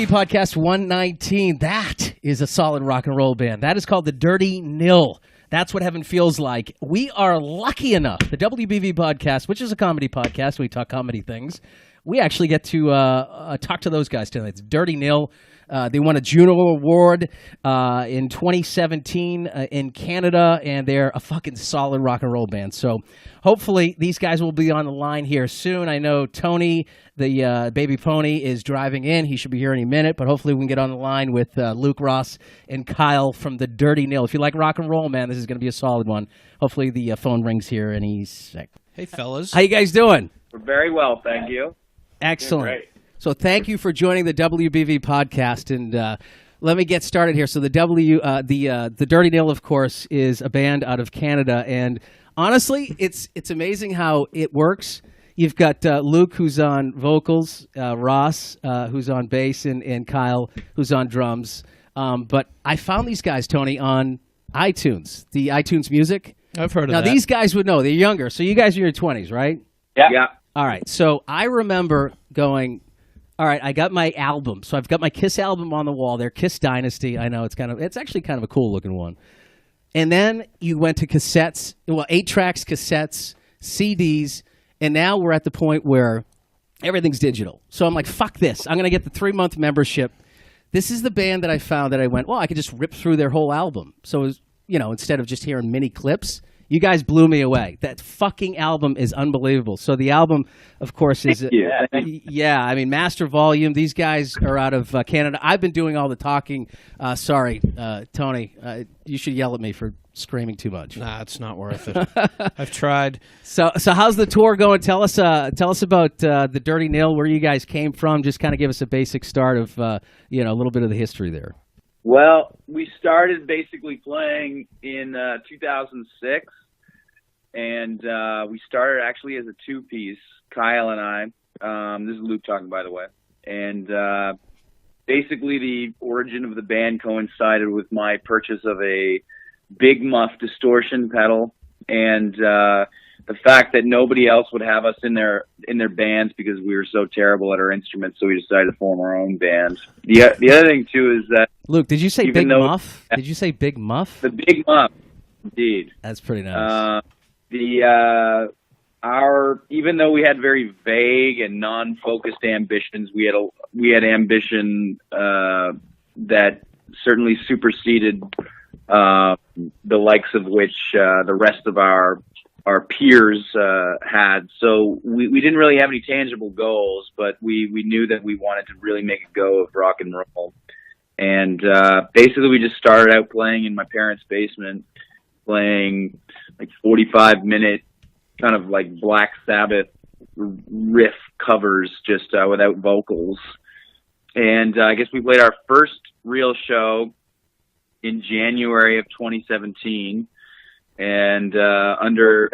Podcast 119. That is a solid rock and roll band. That is called the Dirty Nil. That's what heaven feels like. We are lucky enough, the WBV Podcast, which is a comedy podcast, we talk comedy things, we actually get to talk to those guys tonight. It's Dirty Nil. They won a Juno Award in 2017 in Canada, and they're a fucking solid rock and roll band. So hopefully these guys will be on the line here soon. I know Tony, the baby pony, is driving in. He should be here any minute, but hopefully we can get on the line with Luke Ross and Kyle from the Dirty Nil. If you like rock and roll, man, this is going to be a solid one. Hopefully the phone rings here any sec. Hey, fellas. How you guys doing? We're very well, thank you. Excellent. So thank you for joining the WBV podcast, and let me get started here. So the Dirty Nil, of course, is a band out of Canada, and honestly, it's amazing how it works. You've got Luke, who's on vocals, Ross, who's on bass, and Kyle, who's on drums. But I found these guys, Tony, on iTunes, the iTunes Music. I've heard of that. Now, these guys would know. They're younger, so you guys are in your 20s, right? Yeah. All right, so I remember going, all right, I got my album. So I've got my Kiss album on the wall there, Kiss Dynasty. I know it's actually kind of a cool looking one. And then you went to cassettes, 8 tracks, cassettes, CDs, and now we're at the point where everything's digital. So I'm like, fuck this. I'm going to get the 3-month membership. This is the band that I found that I went, well, I could just rip through their whole album. So it was, instead of just hearing mini clips, you guys blew me away. That fucking album is unbelievable. So the album, of course, is Master Volume. These guys are out of Canada. I've been doing all the talking. Sorry, Tony. You should yell at me for screaming too much. Nah, it's not worth it. I've tried. So how's the tour going? Tell us about the Dirty Nil, where you guys came from. Just kind of give us a basic start of a little bit of the history there. Well, we started basically playing in 2006, and we started actually as a 2-piece, Kyle and I. This is Luke talking, by the way. And basically the origin of the band coincided with my purchase of a big muff distortion pedal, and the fact that nobody else would have us in their bands because we were so terrible at our instruments, so we decided to form our own band. The other thing too is that Luke, did you say big muff? Did you say big muff? The big muff, indeed. That's pretty nice. Even though we had very vague and non-focused ambitions, we had ambition that certainly superseded the likes of which the rest of our peers had. So we didn't really have any tangible goals, but we knew that we wanted to really make a go of rock and roll. And basically we just started out playing in my parents' basement, playing like 45-minute kind of like Black Sabbath riff covers just without vocals. And I guess we played our first real show in January of 2017. And under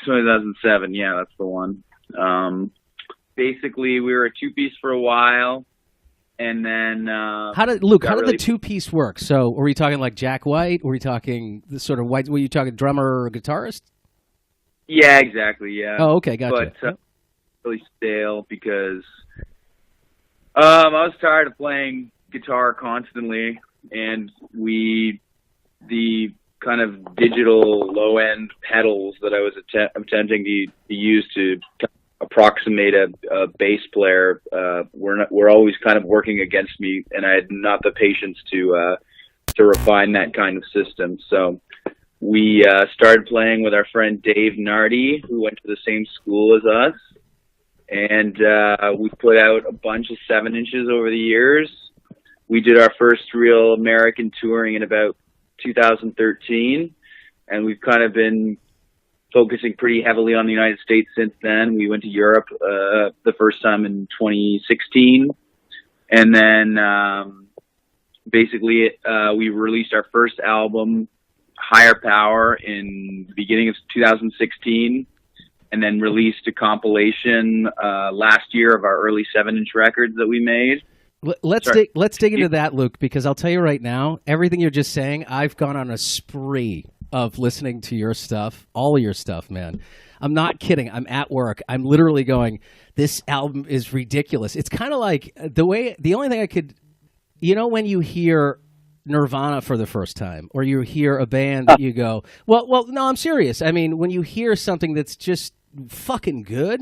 2007, yeah, that's the one. Basically, we were a 2-piece for a while, and then how did the 2-piece work? So, were you talking like Jack White? Were you talking the sort of White? Were you talking drummer or guitarist? Yeah, exactly. Yeah. Oh, okay, gotcha. But really stale because I was tired of playing guitar constantly, and the kind of digital low-end pedals that I was attempting to use to approximate a bass player were always kind of working against me, and I had not the patience to refine that kind of system. So we started playing with our friend Dave Nardi, who went to the same school as us, and we put out a bunch of 7-inches over the years. We did our first real American touring in about 2013, and we've kind of been focusing pretty heavily on the United States since then. We went to Europe the first time in 2016, and then basically we released our first album, Higher Power, in the beginning of 2016, and then released a compilation last year of our early 7-inch records that we made. Let's dig into that, Luke, because I'll tell you right now, everything you're just saying, I've gone on a spree of listening to your stuff, all of your stuff, man. I'm not kidding. I'm at work. I'm literally going, this album is ridiculous. It's kind of like the only thing I could, when you hear Nirvana for the first time, or you hear a band that you go, well, no, I'm serious. I mean, when you hear something that's just fucking good,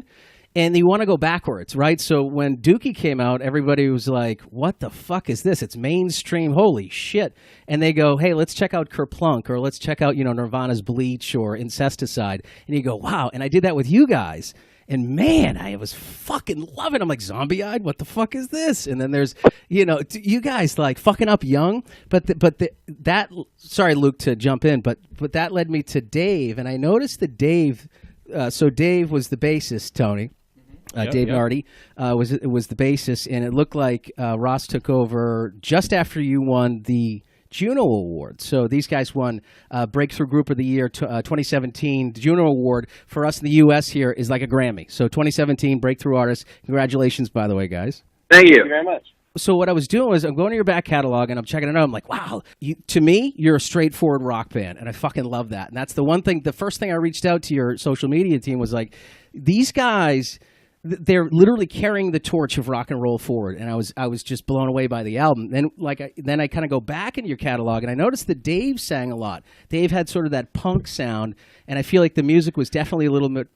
and you want to go backwards, right? So when Dookie came out, everybody was like, what the fuck is this? It's mainstream, holy shit. And they go, hey, let's check out Kerplunk, or let's check out, Nirvana's Bleach or Incesticide. And you go, wow. And I did that with you guys. And man, I was fucking loving it. I'm like, Zombie-Eyed, what the fuck is this? And then there's, you guys like fucking up young. But that, sorry, Luke, to jump in, but that led me to Dave. And I noticed that Dave, so Dave was the bassist, Tony. Dave Nardi was the bassist, and it looked like Ross took over just after you won the Juno Award. So these guys won Breakthrough Group of the Year 2017. The Juno Award for us in the U.S. here is like a Grammy. So 2017 Breakthrough Artist. Congratulations, by the way, guys. Thank you. Thank you very much. So what I was doing was I'm going to your back catalog and I'm checking it out. I'm like, wow, to me, you're a straightforward rock band, and I fucking love that. And that's the one thing. The first thing I reached out to your social media team was like, these guys, they're literally carrying the torch of rock and roll forward, and I was just blown away by the album. Then I kind of go back into your catalog, and I noticed that Dave sang a lot. Dave had sort of that punk sound, and I feel like the music was definitely a little bit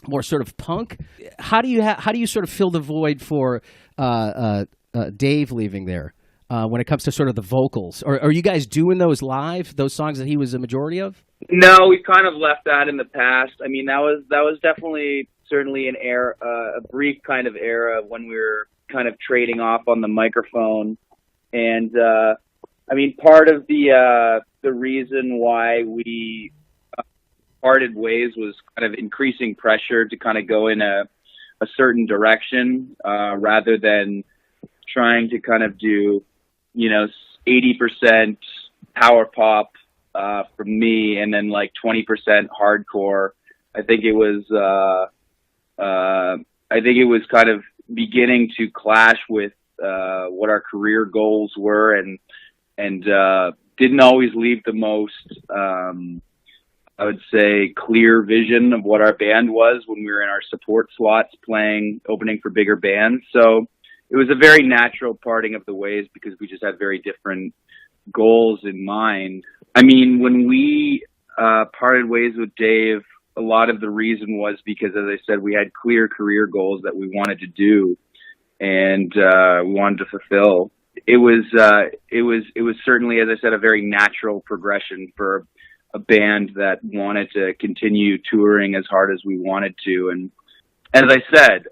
more sort of punk. How do you sort of fill the void for Dave leaving there when it comes to sort of the vocals? Or are you guys doing those live, those songs that he was a majority of? No, we've kind of left that in the past. I mean, that was definitely certainly an era, a brief kind of era when we were kind of trading off on the microphone. And I mean, part of the reason why we parted ways was kind of increasing pressure to kind of go in a certain direction rather than trying to kind of do, 80% power pop from me and then like 20% hardcore. I think it was kind of beginning to clash with what our career goals were, and didn't always leave the most, I would say, clear vision of what our band was when we were in our support slots opening for bigger bands. So it was a very natural parting of the ways because we just had very different goals in mind. I mean, when we parted ways with Dave, a lot of the reason was because, as I said, we had clear career goals that we wanted to do and we wanted to fulfill. It was certainly, as I said, a very natural progression for a band that wanted to continue touring as hard as we wanted to. And as I said,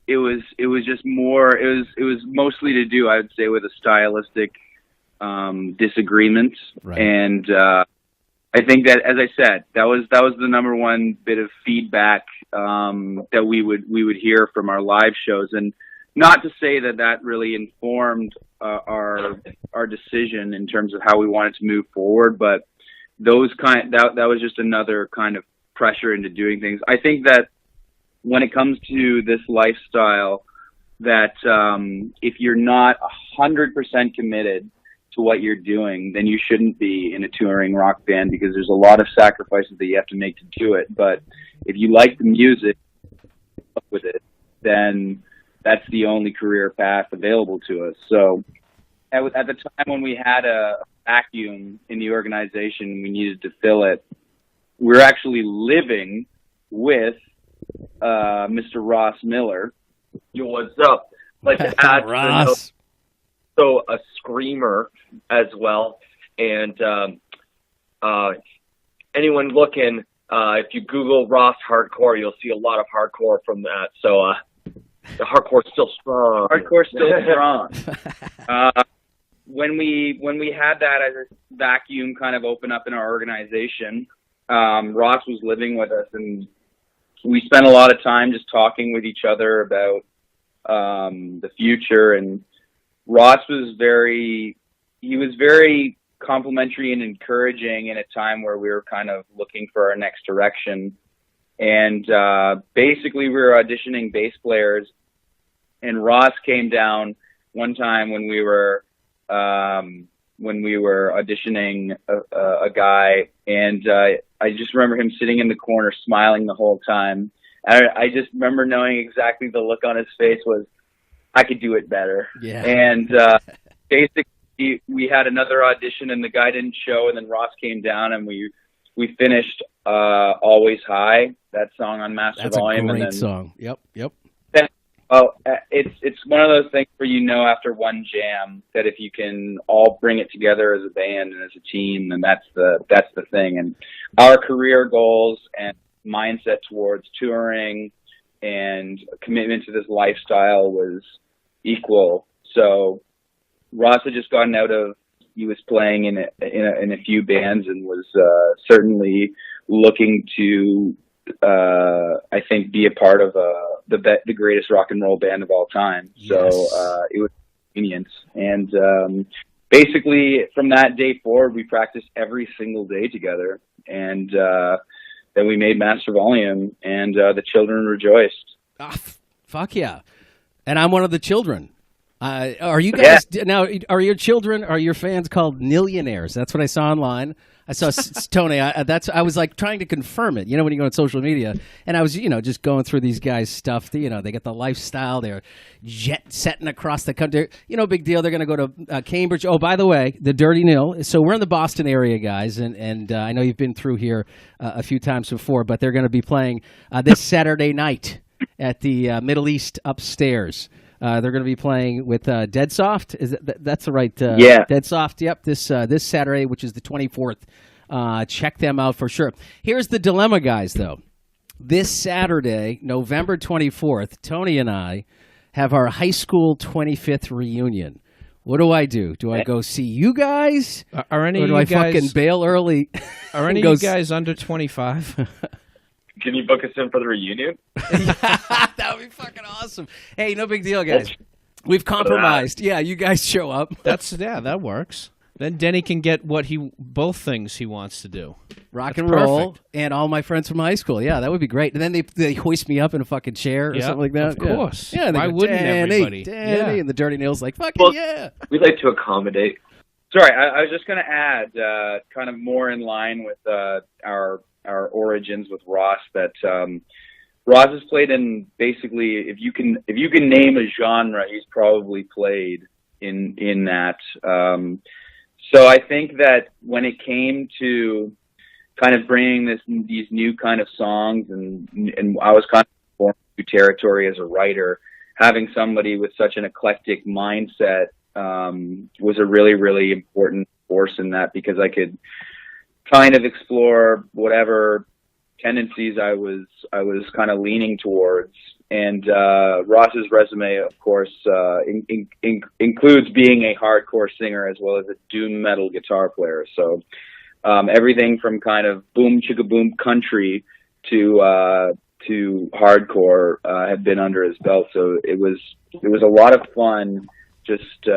it was just more, it was mostly to do, I would say, with a stylistic disagreement. Right. And I think that, as I said, that was the number one bit of feedback that we would hear from our live shows, and not to say that really informed our decision in terms of how we wanted to move forward, but that was just another kind of pressure into doing things. I think that when it comes to this lifestyle, that if you're not 100% committed to what you're doing, then you shouldn't be in a touring rock band, because there's a lot of sacrifices that you have to make to do it. But if you like the music with it, then that's the only career path available to us. So at the time when we had a vacuum in the organization, we needed to fill it. We were actually living with Mr. Ross Miller. Yo, what's up? Like to add Ross. So a screamer as well, and anyone looking, if you Google Ross hardcore, you'll see a lot of hardcore from that. So the hardcore's still strong. Hardcore's still strong. When we had that as a vacuum kind of open up in our organization, Ross was living with us, and we spent a lot of time just talking with each other about the future. And Ross was very complimentary and encouraging in a time where we were kind of looking for our next direction. And basically we were auditioning bass players, and Ross came down one time when we were when we were auditioning a guy, and I just remember him sitting in the corner smiling the whole time. I just remember knowing exactly the look on his face was, I could do it better. Yeah. And basically, we had another audition, and the guy didn't show, and then Ross came down, and we finished Always High, that song on Master That's Volume. a great and then, song. Yep. then, it's one of those things where after one jam that if you can all bring it together as a band and as a team, then that's the thing. And our career goals and mindset towards touring and commitment to this lifestyle was equal. So Ross had just gotten out of, he was playing in a few bands and was certainly looking to, I think, be a part of the greatest rock and roll band of all time. So it was convenience. And basically from that day forward, we practiced every single day together. And then we made Master Volume, and the children rejoiced. Fuck yeah. And I'm one of the children. Are you guys now? Are your children? Are your fans called Millionaires? That's what I saw online. I saw Tony. I was like trying to confirm it. You know, when you go on social media, and I was, just going through these guys' stuff. They get the lifestyle. They're jet setting across the country. Big deal. They're going to go to Cambridge. Oh, by the way, the Dirty Nil. So we're in the Boston area, guys, and I know you've been through here a few times before, but they're going to be playing this Saturday night at the Middle East Upstairs. They're going to be playing with Dead Soft. That's the right? Dead Soft. Yep. This Saturday, which is the 24th. Check them out for sure. Here's the dilemma, guys. Though this Saturday, November 24th, Tony and I have our high school 25th reunion. What do I do? Do I go see you guys? Are any or do of I you guys fucking bail early? Are any of you guys under 25? Can you book us in for the reunion? That would be fucking awesome. Hey, no big deal, guys. We've compromised. Yeah, you guys show up. That works. Then Denny can get both things he wants to do. Rock That's and roll, perfect. and all my friends from high school. Yeah, that would be great. And then they hoist me up in a fucking chair or something like that. Of course. Yeah, Why wouldn't everybody? Danny, and the Dirty Nil's like, fucking yeah. We'd like to accommodate. Sorry, I was just going to add, kind of more in line with our origins with Ross, that Ross has played in basically, if you can name a genre, he's probably played in that. So I think that when it came to kind of bringing these new kind of songs, and I was kind of born new territory as a writer, having somebody with such an eclectic mindset was a really, really important force in that, because I could kind of explore whatever tendencies I was kind of leaning towards. And Ross's resume, of course, includes being a hardcore singer as well as a doom metal guitar player. So everything from kind of boom chicka boom country to hardcore had been under his belt. So it was a lot of fun just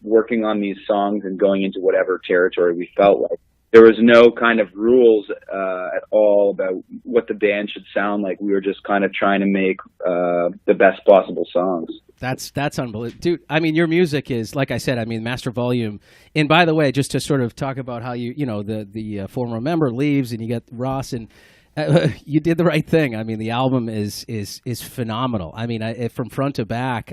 working on these songs and going into whatever territory we felt like. There was no kind of rules at all about what the band should sound like. We were just kind of trying to make the best possible songs. That's unbelievable. Dude, I mean, your music is, like I said, I mean, Master Volume. And by the way, just to sort of talk about how the former member leaves and you get Ross, and you did the right thing. I mean, the album is phenomenal. I mean, from front to back,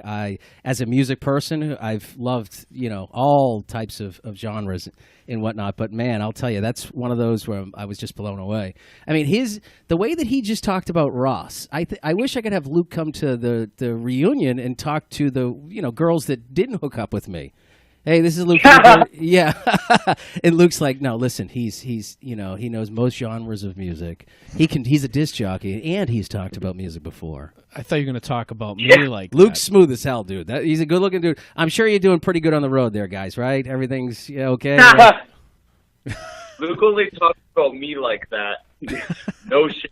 as a music person, I've loved, all types of genres and whatnot. But man, I'll tell you, that's one of those where I was just blown away. I mean, the way that he just talked about Ross, I wish I could have Luke come to the reunion and talk to the girls that didn't hook up with me. Hey, this is Luke. Yeah. And Luke's like, no, listen, he's he knows most genres of music. He's a disc jockey, and he's talked about music before. I thought you were going to talk about me like Luke's that. smooth as hell, dude. He's a good-looking dude. I'm sure you're doing pretty good on the road there, guys, right? Everything's okay? Right? Luke only talks about me like that. No shit.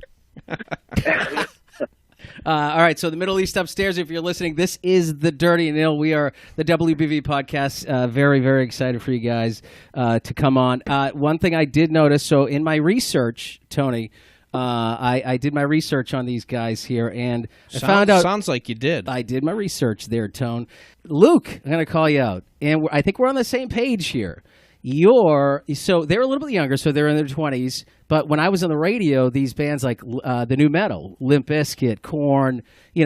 All right, so the Middle East Upstairs, if you're listening, this is the Dirty Nil. We are the WBV Podcasts. Very, very excited for you guys to come on. One thing I did notice, so in my research, Tony, I did my research on these guys here, and I found out... Sounds like you did. I did my research there, Tone. Luke, I'm going to call you out, and I think we're on the same page here. so they're a little bit younger, so they're in their 20s. But when I was on the radio, these bands like the new metal, Limp Bizkit, Korn,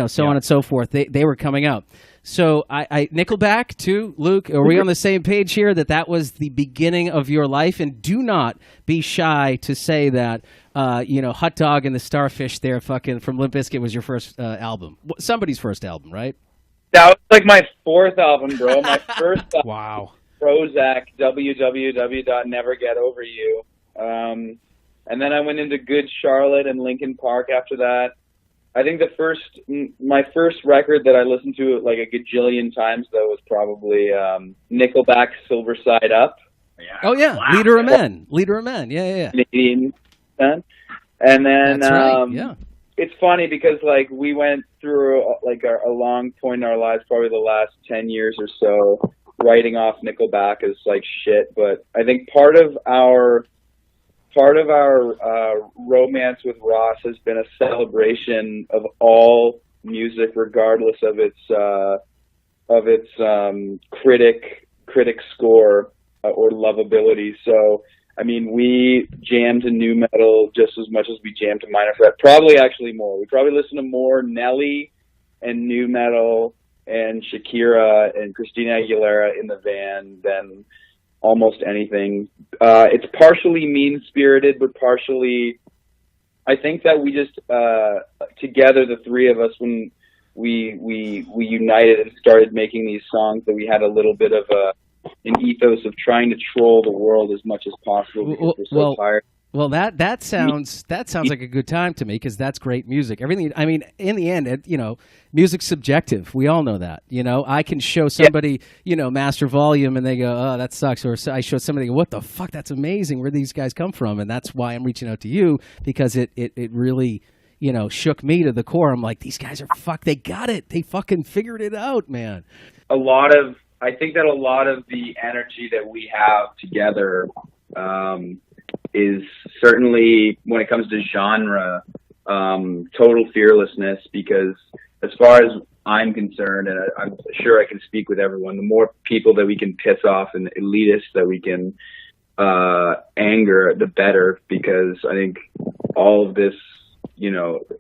so on and so forth, they were coming up. So I Nickelback too, Luke. Are we on the same page here that was the beginning of your life? And do not be shy to say that Hot Dog and the Starfish there, fucking from Limp Bizkit, was your first album, somebody's first album, right? That was like my fourth album, bro. My first album. Wow. Prozac, www.nevergetoveryou. And then I went into Good Charlotte and Linkin Park after that. I think my first record that I listened to like a gajillion times, though, was probably Nickelback's Silver Side Up. Yeah. Oh, yeah. Wow. Leader of Men. Yeah. Canadian. And then that's right. Yeah. It's funny because like we went through like a long point in our lives, probably the last 10 years or so, writing off Nickelback as like shit. But I think part of our romance with Ross has been a celebration of all music, regardless of its critic score or lovability. So, I mean, we jammed to new metal just as much as we jammed to Minor Threat. Probably actually more. We probably listen to more Nelly and new metal and Shakira and Christina Aguilera in the van than almost anything. It's partially mean-spirited, but partially, I think that we just together, the three of us, when we united and started making these songs, that we had a little bit of an ethos of trying to troll the world as much as possible because we're so tired. Well, that sounds like a good time to me because that's great music. Everything. I mean, in the end, music's subjective. We all know that. I can show somebody, Master Volume, and they go, "Oh, that sucks," or I show somebody, "What the fuck? That's amazing. Where these guys come from?" And that's why I'm reaching out to you because it really, shook me to the core. I'm like, these guys are they got it. They fucking figured it out, man. I think that a lot of the energy that we have together is certainly, when it comes to genre, total fearlessness, because as far as I'm concerned, and I'm sure I can speak with everyone, the more people that we can piss off and elitists that we can anger, the better, because I think all of this,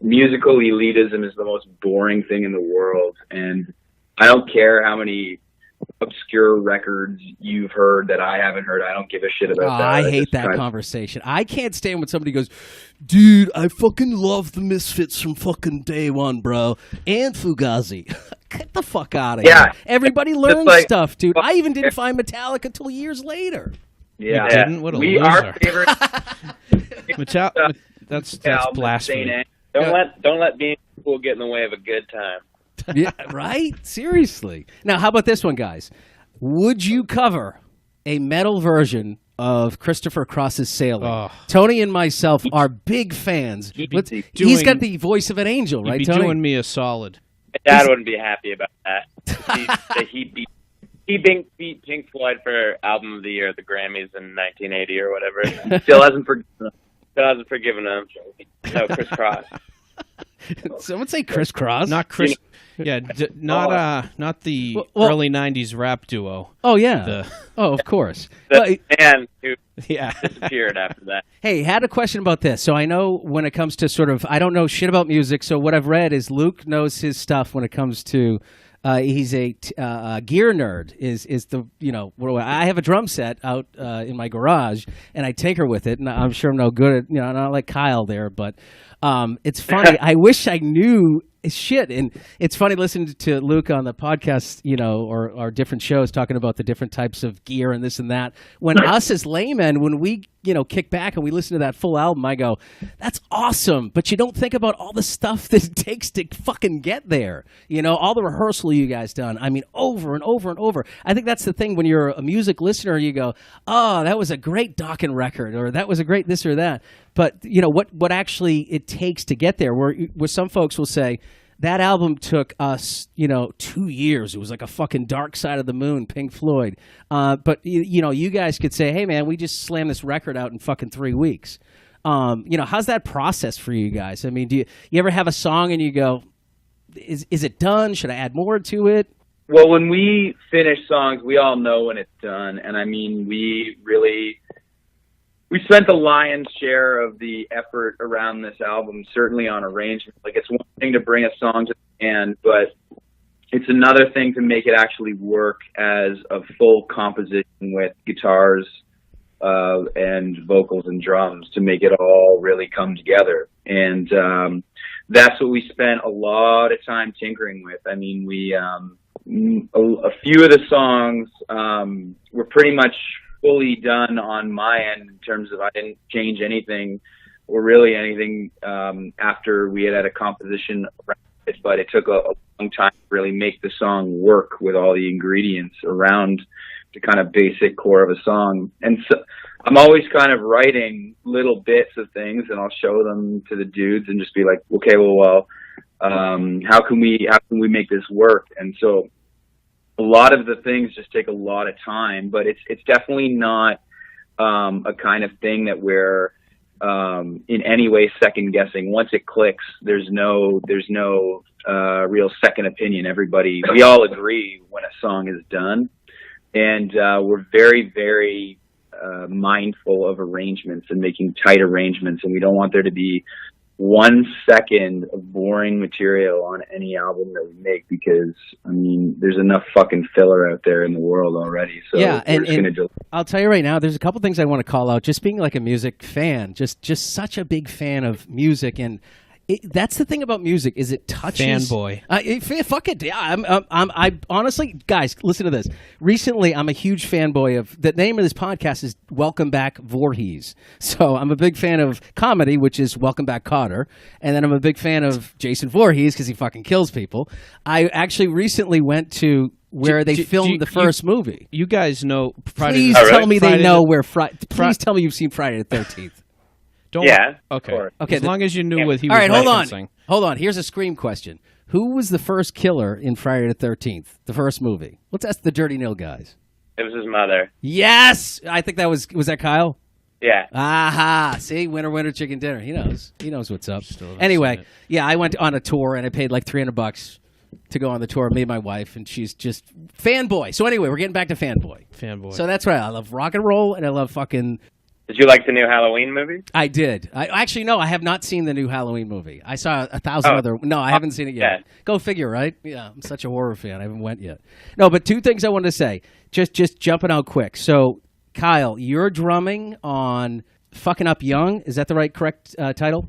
musical elitism is the most boring thing in the world, and I don't care how many obscure records you've heard that I haven't heard. I don't give a shit about that. I hate that conversation. I can't stand when somebody goes, "Dude, I fucking love the Misfits from fucking day one, bro, and Fugazi." Get the fuck out of here. Everybody learns stuff, dude. I even didn't find Metallica until years later. Yeah, you didn't? What a loser. Our favorite. That's blasphemy. Don't let being cool get in the way of a good time. Yeah, right? Seriously. Now, how about this one, guys? Would you cover a metal version of Christopher Cross's Sailing? Oh. Tony and myself are big fans. He's got the voice of an angel, right, Tony? He'd be doing me a solid. My dad wouldn't be happy about that. He beat Pink Floyd for Album of the Year at the Grammys in 1980 or whatever. Still hasn't forgiven him. No, Chris Cross. Someone say Chris Cross. Not Chris. Yeah, not the early '90s rap duo. Oh yeah. Of course. The man who disappeared after that. Hey, had a question about this. So I know when it comes to sort of, I don't know shit about music. So what I've read is Luke knows his stuff when it comes to. He's a gear nerd. Is the I have a drum set out in my garage, and I tinker with it, and I'm sure I'm no good at not like Kyle there, but it's funny. I wish I knew shit, and it's funny listening to Luke on the podcast, or different shows talking about the different types of gear and this and that. When us as laymen, when we kick back and we listen to that full album, I go, that's awesome, but you don't think about all the stuff that it takes to fucking get there. All the rehearsal you guys done. I mean, over and over and over. I think that's the thing when you're a music listener, you go, oh, that was a great Dokken record, or that was a great this or that. But what actually it takes to get there, where some folks will say, that album took us, 2 years. It was like a fucking Dark Side of the Moon, Pink Floyd. But you guys could say, hey man, we just slammed this record out in fucking 3 weeks. How's that process for you guys? I mean, do you ever have a song and you go, is it done? Should I add more to it? Well, when we finish songs, we all know when it's done. And I mean, we spent the lion's share of the effort around this album, certainly on arrangement. Like, it's one thing to bring a song to the end, but it's another thing to make it actually work as a full composition with guitars and vocals and drums, to make it all really come together. And that's what we spent a lot of time tinkering with. I mean, we a few of the songs were pretty much fully done on my end, in terms of I didn't change anything or really anything after we had a composition around it, but it took a long time to really make the song work with all the ingredients around the kind of basic core of a song. And so I'm always kind of writing little bits of things, and I'll show them to the dudes and just be like, okay, well, how can we make this work? And so a lot of the things just take a lot of time, but it's definitely not a kind of thing that we're in any way second guessing. Once it clicks, there's no real second opinion. We all agree when a song is done, and we're very, very mindful of arrangements and making tight arrangements, and we don't want there to be 1 second of boring material on any album that we make, because I mean, there's enough fucking filler out there in the world already. So yeah, and gonna I'll tell you right now, there's a couple things I want to call out. Just being like a music fan, just such a big fan of music, and that's the thing about music, is it touches. Fanboy. Fuck it. Yeah, I honestly, guys, listen to this. Recently, I'm a huge fanboy of, the name of this podcast is Welcome Back Voorhees. So I'm a big fan of comedy, which is Welcome Back Kotter. And then I'm a big fan of Jason Voorhees because he fucking kills people. I actually recently went to where they filmed the first movie. You guys know Friday. Please tell me they know where Please tell me you've seen Friday the 13th. Yeah. Okay. As long as you knew what he was all right, referencing. Hold on. Here's a Scream question. Who was the first killer in Friday the 13th, the first movie? Let's ask the Dirty Nil guys. It was his mother. Yes! I think that was that Kyle? Yeah. Aha! See, winner, chicken dinner. He knows what's up. Anyway, yeah, I went on a tour and I paid like $300 to go on the tour. Me and my wife, and she's just fanboy. So anyway, we're getting back to fanboy. So that's right. I love rock and roll, and I love fucking. Did you like the new Halloween movie? I did. I have not seen the new Halloween movie. I saw 1,000 other. No, I haven't seen it yet. Yeah. Go figure, right? Yeah, I'm such a horror fan. I haven't went yet. No, but two things I wanted to say. Just jumping out quick. So, Kyle, you're drumming on "Fucking Up Young." Is that the correct title?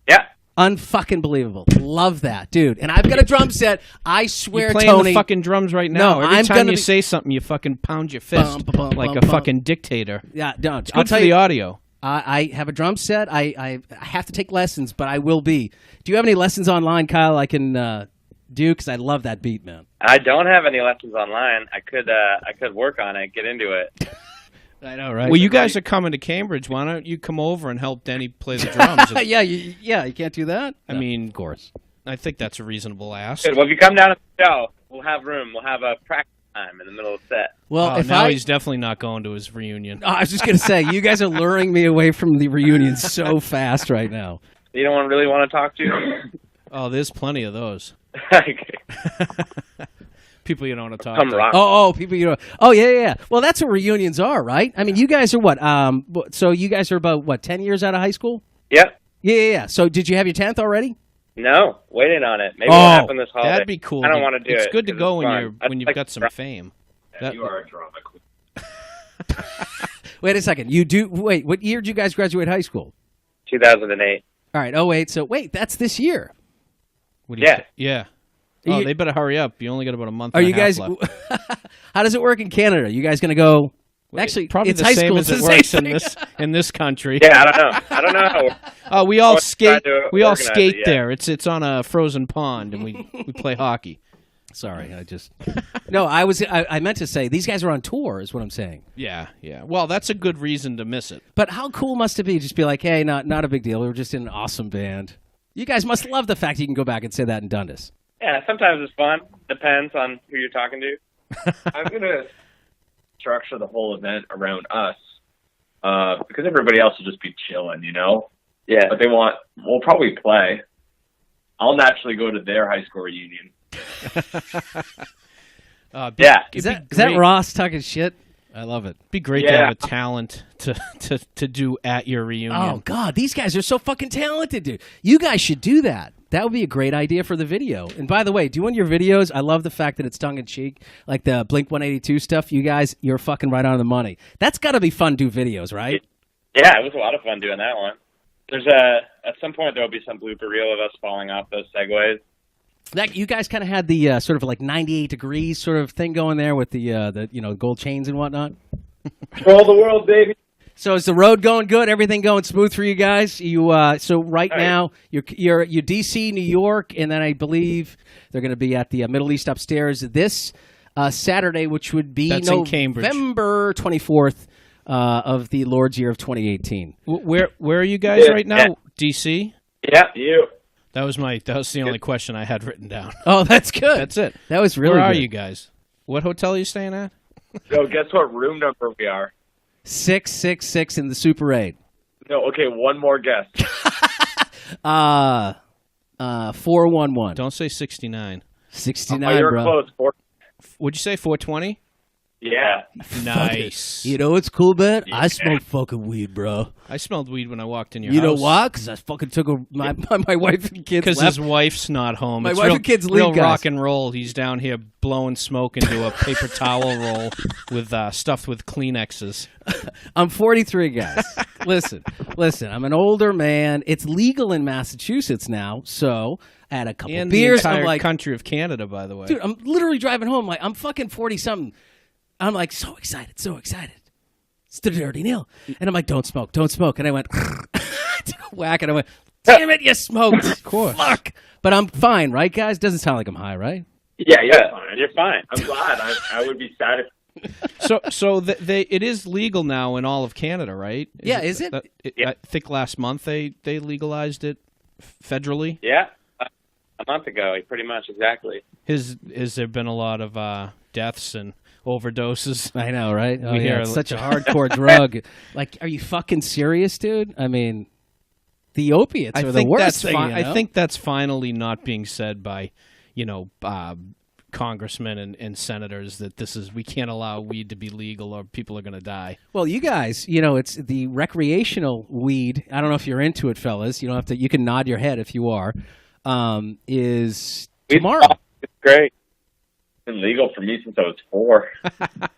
Yeah. Unfucking believable. Love that, dude. And I've got a drum set. I swear, You're playing Tony. the fucking drums right now. No, Every I'm time gonna you be- say something, you fucking pound your fist like a fucking dictator. Yeah, don't. It's I'll good tell for you. the audio. I have a drum set. I have to take lessons, but I will be. Do you have any lessons online, Kyle, I can do? Because I love that beat, man. I don't have any lessons online. I could work on it, get into it. I know, right? Well, you guys are coming to Cambridge. Why don't you come over and help Denny play the drums? yeah, you can't do that? I mean, of course. I think that's a reasonable ask. Good. Well, if you come down to the show, we'll have room. We'll have a practice time in the middle of the set. Well, now he's definitely not going to his reunion. I was just going to say, you guys are luring me away from the reunion so fast right now. You don't really want to talk to? Oh, there's plenty of those. People you don't want to talk Come to. rock. Oh, people you know. Oh, yeah. Well, that's what reunions are, right? I mean, you guys are what? So you guys are about, 10 years out of high school? Yep. Yeah. So did you have your 10th already? No, waiting on it. Maybe it'll happen this holiday. That'd be cool. I don't want to do it. It's good to 'cause go it's when you've got some fame. You are a drama queen. Wait a second. You do? Wait, what year did you guys graduate high school? 2008. All right. Oh, wait. So, that's this year. What do you Yeah. say? Yeah. Oh, You- they better hurry up. You only got about a month. Are and you a half guys? left. How does it work in Canada? You guys going to go? Actually, probably it's the high same school. as It's it the same works in thing. in this country. Yeah, I don't know. Oh, we all Or skate. try to We all organize skate it, yeah. there. It's on a frozen pond, and we play hockey. Sorry, No, I meant to say these guys are on tour. Is what I'm saying. Yeah. Well, that's a good reason to miss it. But how cool must it be? Just be like, hey, not a big deal. We were just in an awesome band. You guys must love the fact you can go back and say that in Dundas. Yeah, sometimes it's fun. Depends on who you're talking to. I'm going to structure the whole event around us because everybody else will just be chilling, Yeah. But we'll probably play. I'll naturally go to their high school reunion. Is that Ross talking shit? I love it. Be great to have a talent to do at your reunion. Oh God, these guys are so fucking talented, dude. You guys should do that. That would be a great idea for the video. And by the way, doing your videos, I love the fact that it's tongue in cheek, like the Blink 182 stuff. You guys, you're fucking right on the money. That's got to be fun to do videos, right? Yeah, it was a lot of fun doing that one. There's at some point there will be some blooper reel of us falling off those segways. That you guys kind of had the sort of like 98 degrees sort of thing going there with the gold chains and whatnot. Control the world, baby. So is the road going good? Everything going smooth for you guys? You so right now you're DC, New York, and then I believe they're going to be at the Middle East upstairs this Saturday, which would be November 24th of the Lord's year of 2018. Where are you guys right now? DC? Yeah, you. That was the only question I had written down. Oh, that's good. That's it. That was really Where are good. you guys? What hotel are you staying at? So guess what room number we are? 666 in the Super 8. No, okay, one more guess. 411. Don't say 69. 69, you're bro. close. Would you say 420? Yeah. Nice. You know what's cool, man? I smoke fucking weed, bro. I smelled weed when I walked in your You house. know why? Because I fucking took my wife and kids. Because his wife's not home. My it's wife real, and kids leave, real guys. rock and roll. He's down here blowing smoke into a paper towel roll with stuffed with Kleenexes. I'm 43, guys. Listen. I'm an older man. It's legal in Massachusetts now, so I had a couple And beers. the entire I'm like, country of Canada, by the way. dude, I'm literally driving home. Like, I'm fucking 40-something. I'm like, so excited. It's the Dirty Nil. And I'm like, don't smoke. And I went, I took a whack, and I went, damn it, you smoked. Of course. Fuck. But I'm fine, right, guys? Doesn't sound like I'm high, right? Yeah, you're fine. You're fine. I'm glad. I would be sad if It is legal now in all of Canada, right? Is it? I think last month they legalized it federally. Yeah, a month ago, pretty much exactly. Has there been a lot of deaths and overdoses? I know, right? Oh, We yeah, hear- it's such a hardcore drug. Like, are you fucking serious, dude? I mean, the opiates are the worst thing, I think that's finally not being said by, congressmen and senators that we can't allow weed to be legal or people are going to die. Well, you guys, it's the recreational weed. I don't know if you're into it, fellas. You don't have to. You can nod your head if you are. Is tomorrow? It's great. it's been legal for me since I was 4.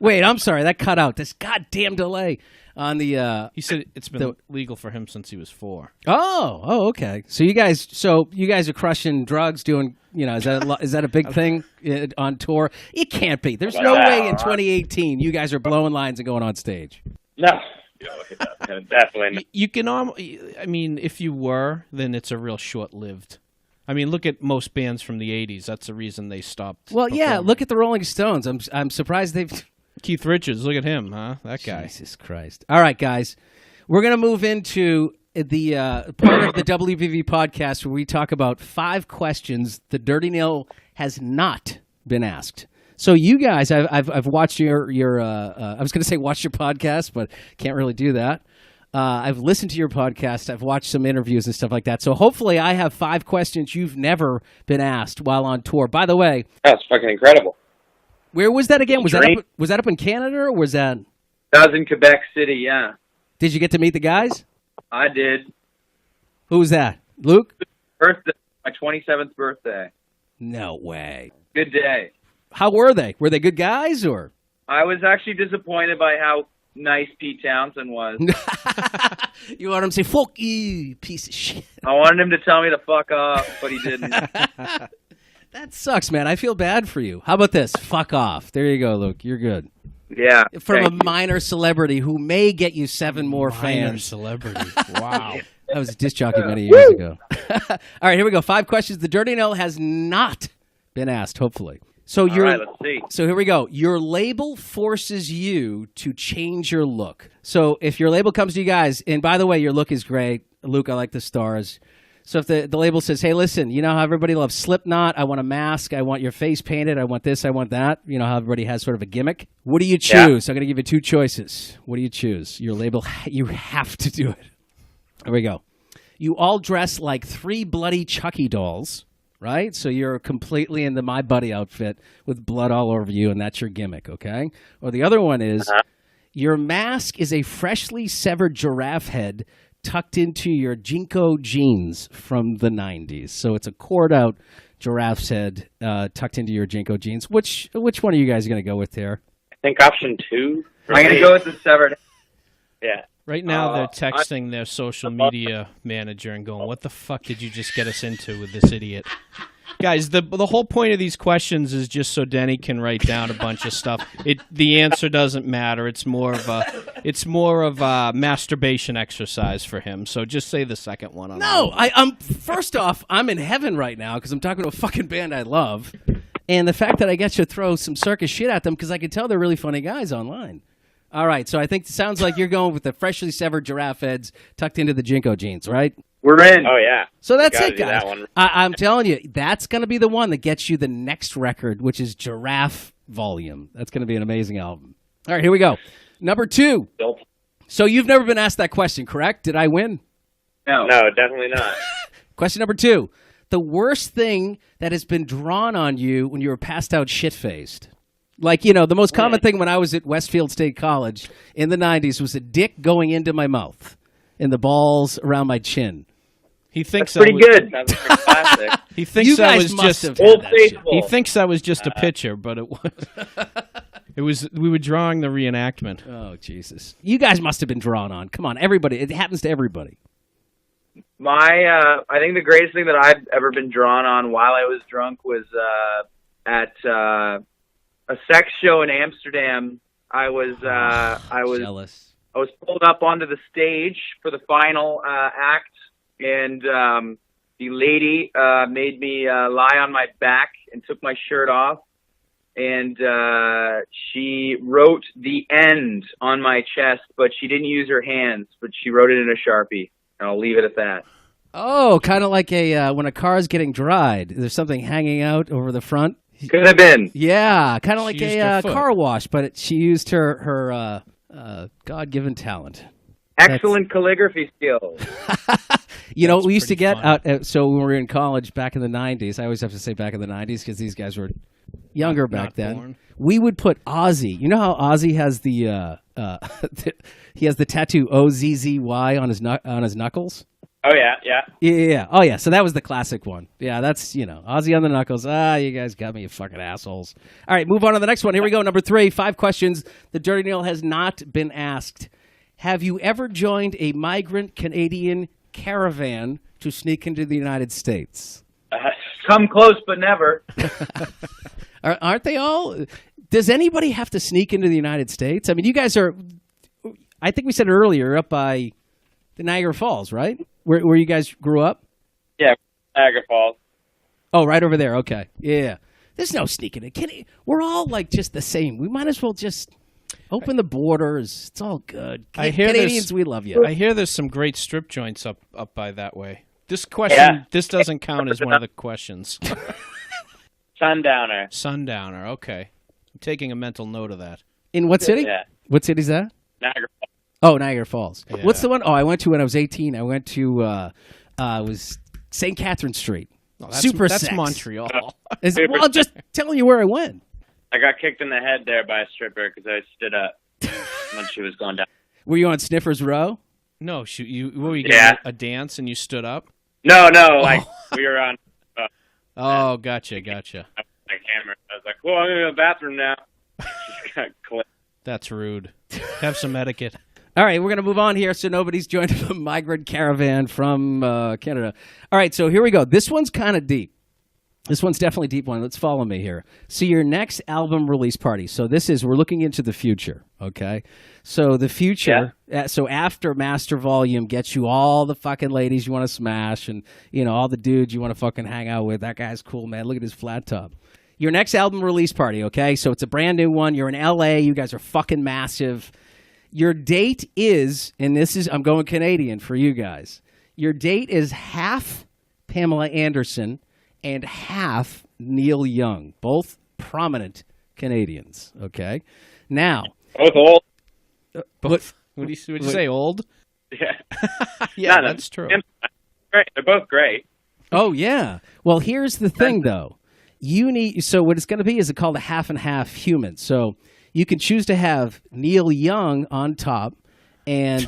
Wait, I'm sorry. That cut out. This goddamn delay on the. He said it's been legal for him since he was 4. Oh, okay. So you guys are crushing drugs, doing. Is that a big thing on tour? It can't be. There's no way in 2018 you guys are blowing lines and going on stage. No. Definitely not. You can. I mean, if you were, then it's a real short-lived. I mean, look at most bands from the '80s. That's the reason they stopped. Well, yeah. performing. Look at the Rolling Stones. I'm surprised they've. Keith Richards. Look at him, huh? That guy. Jesus Christ! All right, guys, we're gonna move into the part of the WBV podcast where we talk about 5 questions the Dirty Nil has not been asked. So you guys, I've watched your I was going to say watch your podcast, but can't really do that. I've listened to your podcast. I've watched some interviews and stuff like that. So hopefully I have 5 questions you've never been asked while on tour. By the way, That's fucking incredible. where was that again? Was that up in Canada or was that? That was in Quebec City, yeah. Did you get to meet the guys? I did. Who was that? Luke? Birthday, my 27th birthday. No way. Good day. How were they? Were they good guys or? I was actually disappointed by how nice Pete Townsend was. You want him to say, fuck you, piece of shit. I wanted him to tell me to fuck off, but he didn't. That sucks, man. I feel bad for you. How about this? Fuck off. There you go, Luke. You're good. Yeah. From thank a minor celebrity who may get you 7 more Minor fans. celebrity. Wow. I was a disc jockey many years ago. All right, here we go. 5 questions the Dirty Nil has not been asked, hopefully. So All right, let's see. So here we go. Your label forces you to change your look. So if your label comes to you guys, and by the way, your look is great. Luke, I like the stars. So if the label says, hey, listen, you know how everybody loves Slipknot? I want a mask. I want your face painted. I want this. I want that. You know how everybody has sort of a gimmick? What do you choose? I'm going to give you 2 choices. What do you choose? Your label, you have to do it. Here we go. You all dress like 3 bloody Chucky dolls, right? So you're completely in the My Buddy outfit with blood all over you, and that's your gimmick, okay? Or the other one is your mask is a freshly severed giraffe head tucked into your Jinko jeans from the 90s. So it's a cord-out giraffe's head tucked into your Jinko jeans. Which one are you guys going to go with here? I think option 2. I'm going to go with the severed. Yeah. Right now, they're texting their social media manager and going, "What the fuck did you just get us into with this idiot?" Guys, the whole point of these questions is just so Denny can write down a bunch of stuff. The answer doesn't matter. It's more of a masturbation exercise for him. So just say the second one. I'm first off, I'm in heaven right now because I'm talking to a fucking band I love, and the fact that I get to throw some circus shit at them because I can tell they're really funny guys online. All right, so I think it sounds like you're going with the freshly severed giraffe heads tucked into the Jinko jeans, right? We're in. Oh, yeah. So that's Gotta it, do guys. that one. I'm telling you, that's going to be the one that gets you the next record, which is Giraffe Volume. That's going to be an amazing album. All right, here we go. Number 2. Nope. So you've never been asked that question, correct? Did I win? No. No, definitely not. Question number 2. The worst thing that has been drawn on you when you were passed out shit-faced. Like, the most common thing when I was at Westfield State College in the 90s was a dick going into my mouth and the balls around my chin. He thinks Pretty good. Sounds like a classic. He thinks You that guys was must just have had Old that shit. Faithful. He thinks that was just a picture, but it was. It was. We were drawing the reenactment. Oh, Jesus. You guys must have been drawn on. Come on, everybody. It happens to everybody. I think the greatest thing that I've ever been drawn on while I was drunk was at a sex show in Amsterdam. I was Jealous. I was pulled up onto the stage for the final act, and the lady made me lie on my back and took my shirt off, and she wrote the end on my chest, but she didn't use her hands, but she wrote it in a Sharpie, and I'll leave it at that. Oh, kind of like when a car's getting dried. There's something hanging out over the front. Could have been. Yeah, kind of She like used her a foot. car wash, but she used her God-given talent. Excellent calligraphy skills. We used to pretty get fun. out. So when we were in college back in the 90s, I always have to say back in the 90s because these guys were younger back Not then. born. We would put Ozzy. You know how Ozzy has the he has the tattoo OZZY on his knuckles? Oh, yeah. Yeah. Oh, yeah. So that was the classic one. Yeah, that's, Ozzy on the knuckles. You guys got me, you fucking assholes. All right, move on to the next one. Here we go. Number 3, 5 questions the Dirty Nil has not been asked. Have you ever joined a migrant Canadian caravan to sneak into the United States? Come close, but never. Aren't they all? Does anybody have to sneak into the United States? I mean, you guys are, I think we said it earlier, up by the Niagara Falls, right? Where you guys grew up? Yeah, Niagara Falls. Oh, right over there. Okay. Yeah. There's no sneaking in. We're all like just the same. We might as well just open the borders. It's all good. I hear Canadians, we love you. I hear there's some great strip joints up by that way. This question, This doesn't count as one of the questions. Sundowner. Sundowner. Okay, I'm taking a mental note of that. In what city? Yeah. What city's that? Niagara Falls. Oh, Niagara Falls. Yeah. What's the one? Oh, I went to when I was 18. I went to it was St. Catherine Street. Oh, that's, Super That's sex. Montreal. Well, I'm just telling you where I went. I got kicked in the head there by a stripper because I stood up when she was going down. Were you on Sniffer's Row? No, shoot. You got Yeah. a dance and you stood up. No, like we were on Oh, gotcha. my camera. I was like, "Well, I'm going to the bathroom now." Just got clipped. That's rude. Have some etiquette. All right, we're going to move on here so nobody's joined a migrant caravan from Canada. All right, so here we go. This one's kind of deep. This one's definitely a deep one. Let's follow me here. So your next album release party. So we're looking into the future, okay? So the future, so after Master Volume gets you all the fucking ladies you want to smash and, all the dudes you want to fucking hang out with. That guy's cool, man. Look at his flat top. Your next album release party, okay? So it's a brand new one. You're in LA. You guys are fucking massive. Your date is, and I'm going Canadian for you guys. Your date is half Pamela Anderson and half Neil Young, both prominent Canadians, okay? Now. Both old. What do you say, old? Yeah. Yeah, No, that's true. Great. They're both great. Oh, yeah. Well, here's the thing, though. So what it's going to be is called a half and half human. So you can choose to have Neil Young on top, and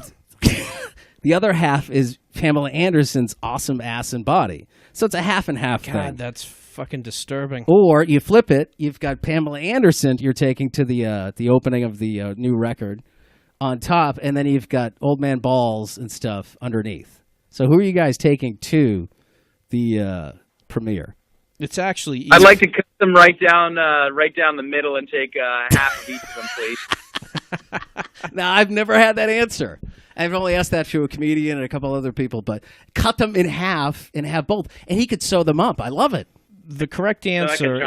the other half is Pamela Anderson's awesome ass and body. So it's a half and half thing. God, that's fucking disturbing. Or you flip it. You've got Pamela Anderson you're taking to the opening of the new record on top, and then you've got Old Man Balls and stuff underneath. So who are you guys taking to the premiere? It's actually easy. I'd like to cut them right down the middle and take half of each of them, please. Now, I've never had that answer. I've only asked that to a comedian and a couple other people, but cut them in half and have both, and he could sew them up. I love it. The correct answer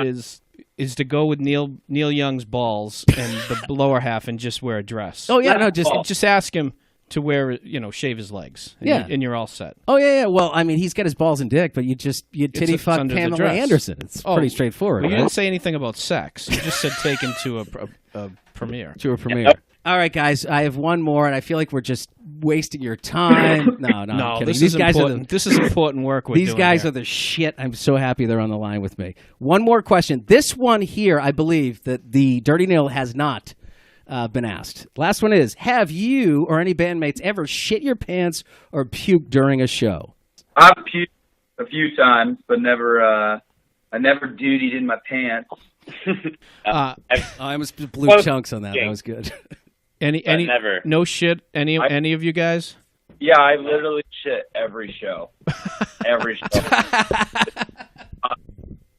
is to go with Neil Young's balls and the lower half and just wear a dress. Oh yeah, no, just ask him to wear, shave his legs. And and you're all set. Oh yeah. Well, I mean, he's got his balls and dick, but you titty fuck under the Pamela dress. Anderson. It's pretty straightforward. Well, you right? didn't say anything about sex. You just said taken to a premiere. To a premiere. All right, guys. I have one more, and I feel like we're just wasting your time. No, I'm kidding. This These is guys important. This is important work. These guys are the shit. I'm so happy they're on the line with me. One more question. This one here, I believe that the Dirty Nil has not been asked. Last one is: have you or any bandmates ever shit your pants or puked during a show? I've puked a few times, but never. I never dutied in my pants. I almost blew chunks on that. That was good. Any never. No shit. Any of you guys? Yeah, I literally shit every show. Every show.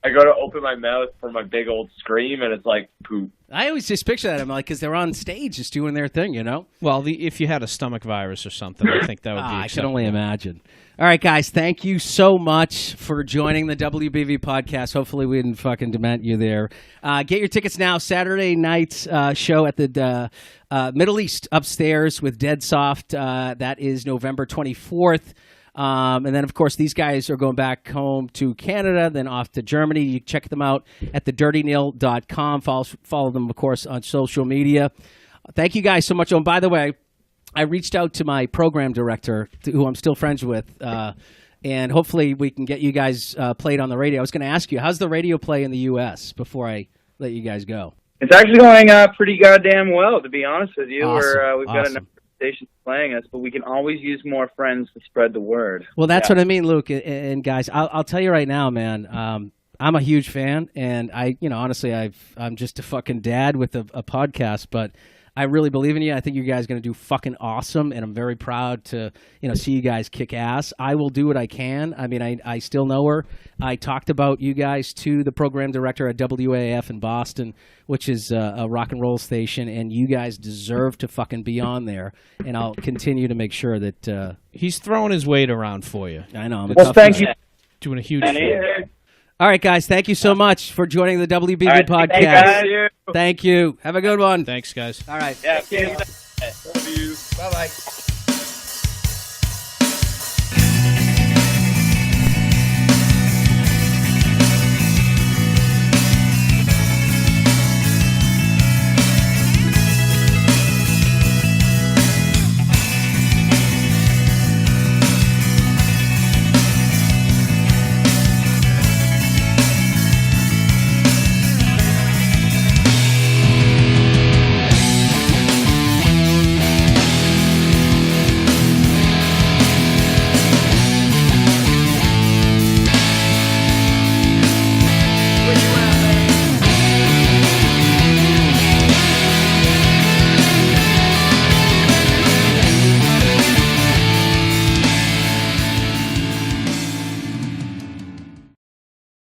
I go to open my mouth for my big old scream, and it's like poop. I always just picture that. I'm like, because they're on stage just doing their thing, Well, if you had a stomach virus or something, I think that would be I can acceptable. only imagine. All right, guys, thank you so much for joining the WBV podcast. Hopefully we didn't fucking dement you there. Get your tickets now. Saturday night's show at the Middle East upstairs with Dead Soft. That is November 24th. And then, of course, these guys are going back home to Canada, then off to Germany. You check them out at thedyrtynil.com. Follow them, of course, on social media. Thank you guys so much. Oh, and by the way, I reached out to my program director, who I'm still friends with, and hopefully we can get you guys played on the radio. I was going to ask you, how's the radio play in the U.S. before I let you guys go? It's actually going pretty goddamn well, to be honest with you. Awesome. We've got a number of stations playing us, but we can always use more friends to spread the word. Well, that's what I mean, Luke. And guys, I'll tell you right now, man. I'm a huge fan, and honestly, I'm just a fucking dad with a podcast, but I really believe in you. I think you guys are going to do fucking awesome, and I'm very proud to, see you guys kick ass. I will do what I can. I mean, I still know her. I talked about you guys to the program director at WAF in Boston, which is a rock and roll station, and you guys deserve to fucking be on there, and I'll continue to make sure that... He's throwing his weight around for you. I know. I'm a Well, tough thank guy. you. Doing a huge... All right, guys. Thank you so much for joining the WBV podcast. Thank you. Thank you. Have a good one. Thanks, guys. All right. Yeah. Bye-bye.